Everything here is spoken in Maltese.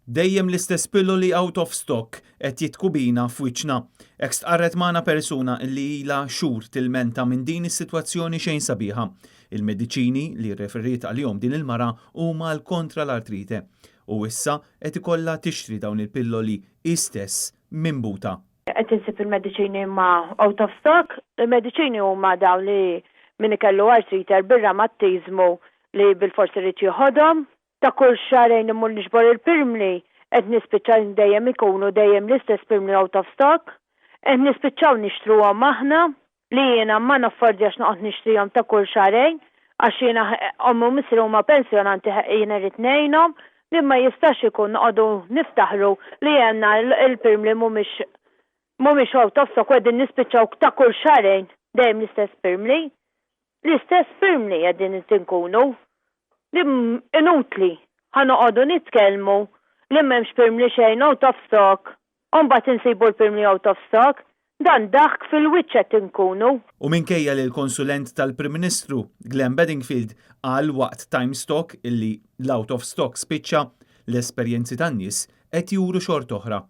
Dejjem l-istess pilloli out of stock qed jitkubina f'wiċċna. Hekk stqarret magħna persuna li ilha xhur tilmenta minn din is-sitwazzjoni xejn sabiħa. Il-mediċini li rreferiet għalihom din il-mara huma l-kontra l-artrite. U issa qed ikollha tixtri dawn il-pilloli istess minbuta. Qed insib il-mediċini ma out of stock, il-mediċini huma dawn li min ikellu artrite bir-reumattiżmu li bil-forsi rid jieħodhom. Ta' kull xarejn immur nixbor il-pirmli, qed nispiċċaw dejjem ikunu dejjem l-istess pirmli out of stock, qed nispiċċaw nixtruhom aħna li jiena ma naffordjax noqgħod nixtrihom ta' kull xarejn għax jiena ommu misri huma pensjonanti jiena rrid ngħinhom li ma jistax ikun noqogħdu niftaħru li għandna il-pirmli mhumiex out of stock qegħdin nispiċċaw ta' kull xarejn dejjem l-istess pirmli. L-istess pirmli qegħdin tinkunu. Li inutli, ħanoqogħdu nitkellmu li m'hemmx pirmli xejn out of stock, u mbagħad insibu l-pirmli out of stock, dan daħk fil-wiċċ qed inkunu. U minkejja li l-konsulent tal-Prim Ministru Glenn Bedingfield qal waqt Time Stock illi l-out of stock spiċċa, l-esperjenzi tan-nies qed juru xort oħra.